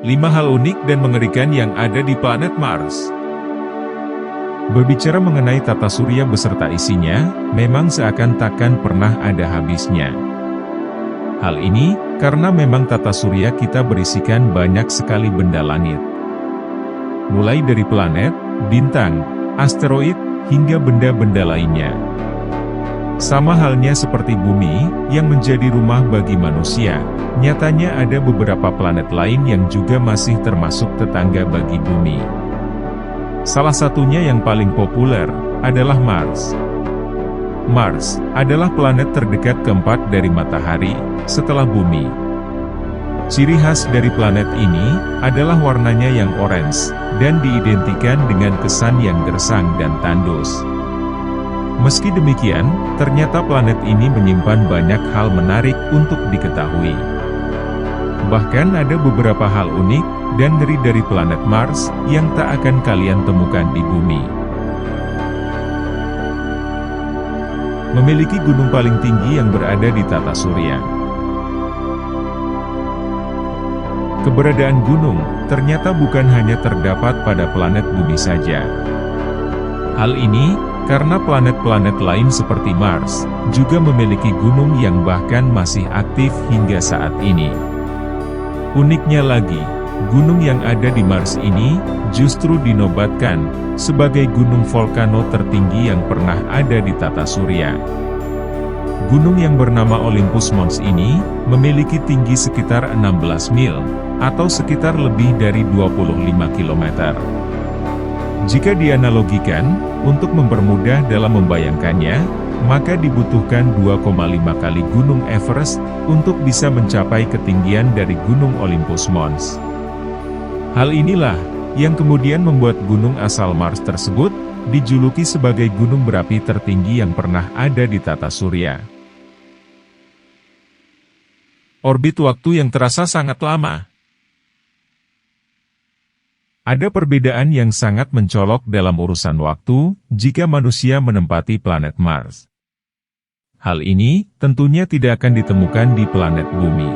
5 hal unik dan mengerikan yang ada di planet Mars. Berbicara mengenai tata surya beserta isinya, memang seakan takkan pernah ada habisnya. Hal ini, karena memang tata surya kita berisikan banyak sekali benda langit. Mulai dari planet, bintang, asteroid, hingga benda-benda lainnya. Sama halnya seperti bumi, yang menjadi rumah bagi manusia, nyatanya ada beberapa planet lain yang juga masih termasuk tetangga bagi bumi. Salah satunya yang paling populer, adalah Mars. Mars, adalah planet terdekat keempat dari matahari, setelah bumi. Ciri khas dari planet ini, adalah warnanya yang orange, dan diidentikan dengan kesan yang gersang dan tandus. Meski demikian, ternyata planet ini menyimpan banyak hal menarik untuk diketahui. Bahkan ada beberapa hal unik dan ngeri dari planet Mars yang tak akan kalian temukan di bumi. Memiliki gunung paling tinggi yang berada di tata surya. Keberadaan gunung ternyata bukan hanya terdapat pada planet bumi saja. Hal ini karena planet-planet lain seperti Mars, juga memiliki gunung yang bahkan masih aktif hingga saat ini. Uniknya lagi, gunung yang ada di Mars ini, justru dinobatkan, sebagai gunung volcano tertinggi yang pernah ada di tata surya. Gunung yang bernama Olympus Mons ini, memiliki tinggi sekitar 16 mil, atau sekitar lebih dari 25 km. Jika dianalogikan, untuk mempermudah dalam membayangkannya, maka dibutuhkan 2,5 kali Gunung Everest, untuk bisa mencapai ketinggian dari Gunung Olympus Mons. Hal inilah, yang kemudian membuat gunung asal Mars tersebut, dijuluki sebagai gunung berapi tertinggi yang pernah ada di tata surya. Orbit waktu yang terasa sangat lama. Ada perbedaan yang sangat mencolok dalam urusan waktu, jika manusia menempati planet Mars. Hal ini, tentunya tidak akan ditemukan di planet bumi.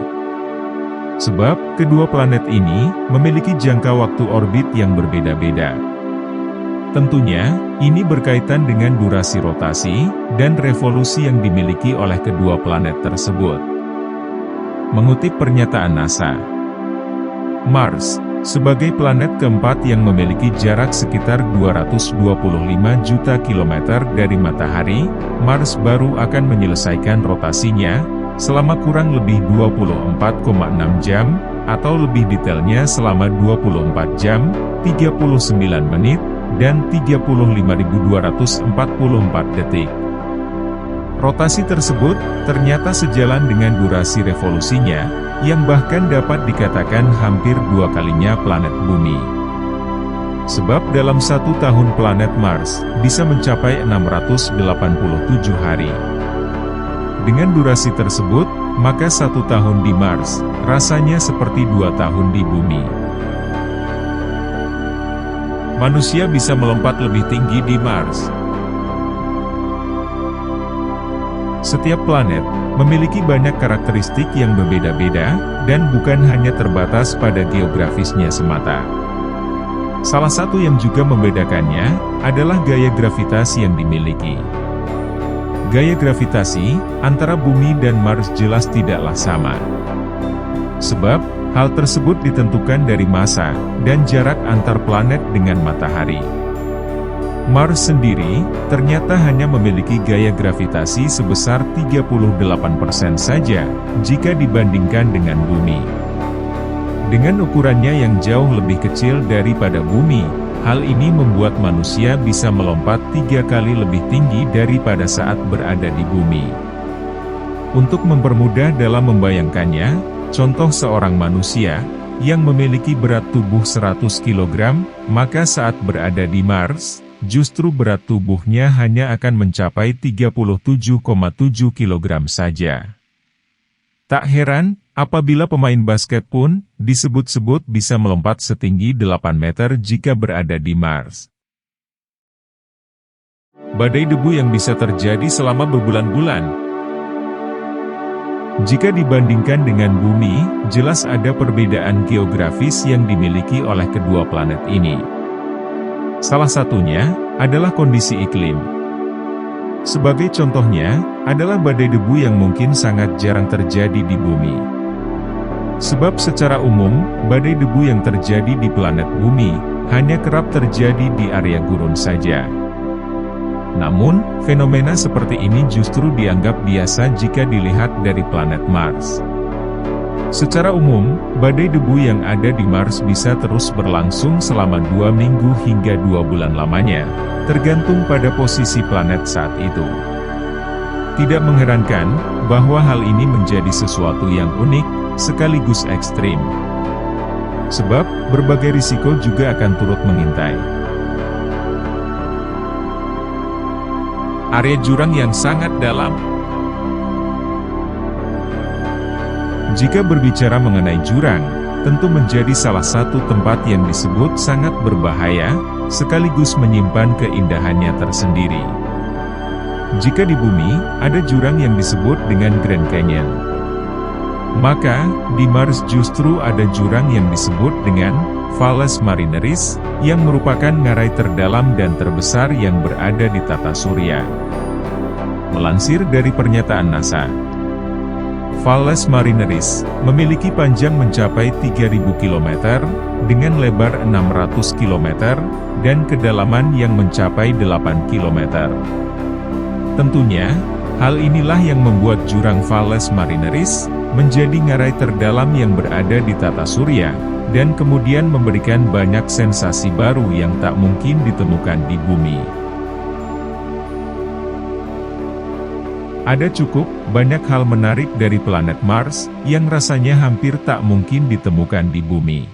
Sebab, kedua planet ini, memiliki jangka waktu orbit yang berbeda-beda. Tentunya, ini berkaitan dengan durasi rotasi, dan revolusi yang dimiliki oleh kedua planet tersebut. Mengutip pernyataan NASA, Mars, sebagai planet keempat yang memiliki jarak sekitar 225 juta kilometer dari matahari, Mars baru akan menyelesaikan rotasinya, selama kurang lebih 24,6 jam, atau lebih detailnya selama 24 jam, 39 menit, dan 35.244 detik. Rotasi tersebut, ternyata sejalan dengan durasi revolusinya, yang bahkan dapat dikatakan hampir 2 kalinya planet bumi. Sebab dalam 1 tahun planet Mars, bisa mencapai 687 hari. Dengan durasi tersebut, maka 1 tahun di Mars, rasanya seperti 2 tahun di bumi. Manusia bisa melompat lebih tinggi di Mars. Setiap planet, memiliki banyak karakteristik yang berbeda-beda, dan bukan hanya terbatas pada geografisnya semata. Salah satu yang juga membedakannya, adalah gaya gravitasi yang dimiliki. Gaya gravitasi, antara bumi dan Mars jelas tidaklah sama. Sebab, hal tersebut ditentukan dari massa, dan jarak antar planet dengan matahari. Mars sendiri, ternyata hanya memiliki gaya gravitasi sebesar 38% saja, jika dibandingkan dengan bumi. Dengan ukurannya yang jauh lebih kecil daripada bumi, hal ini membuat manusia bisa melompat 3 kali lebih tinggi daripada saat berada di bumi. Untuk mempermudah dalam membayangkannya, contoh seorang manusia, yang memiliki berat tubuh 100 kg, maka saat berada di Mars, justru berat tubuhnya hanya akan mencapai 37,7 kg saja. Tak heran, apabila pemain basket pun, disebut-sebut bisa melompat setinggi 8 meter jika berada di Mars. Badai debu yang bisa terjadi selama berbulan-bulan. Jika dibandingkan dengan Bumi, jelas ada perbedaan geografis yang dimiliki oleh kedua planet ini. Salah satunya adalah kondisi iklim. Sebagai contohnya, adalah badai debu yang mungkin sangat jarang terjadi di Bumi. Sebab secara umum, badai debu yang terjadi di planet Bumi, hanya kerap terjadi di area gurun saja. Namun, fenomena seperti ini justru dianggap biasa jika dilihat dari planet Mars. Secara umum, badai debu yang ada di Mars bisa terus berlangsung selama 2 minggu hingga 2 bulan lamanya, tergantung pada posisi planet saat itu. Tidak mengherankan, bahwa hal ini menjadi sesuatu yang unik, sekaligus ekstrim. Sebab, berbagai risiko juga akan turut mengintai. Area jurang yang sangat dalam. Jika berbicara mengenai jurang, tentu menjadi salah satu tempat yang disebut sangat berbahaya, sekaligus menyimpan keindahannya tersendiri. Jika di Bumi, ada jurang yang disebut dengan Grand Canyon. Maka, di Mars justru ada jurang yang disebut dengan Valles Marineris, yang merupakan ngarai terdalam dan terbesar yang berada di tata surya. Melansir dari pernyataan NASA, Valles Marineris memiliki panjang mencapai 3.000 km, dengan lebar 600 km, dan kedalaman yang mencapai 8 km. Tentunya, hal inilah yang membuat jurang Valles Marineris menjadi ngarai terdalam yang berada di tata surya, dan kemudian memberikan banyak sensasi baru yang tak mungkin ditemukan di Bumi. Ada cukup banyak hal menarik dari planet Mars, yang rasanya hampir tak mungkin ditemukan di Bumi.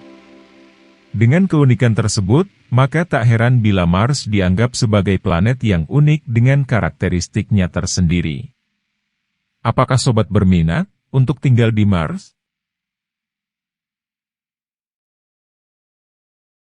Dengan keunikan tersebut, maka tak heran bila Mars dianggap sebagai planet yang unik dengan karakteristiknya tersendiri. Apakah sobat berminat untuk tinggal di Mars?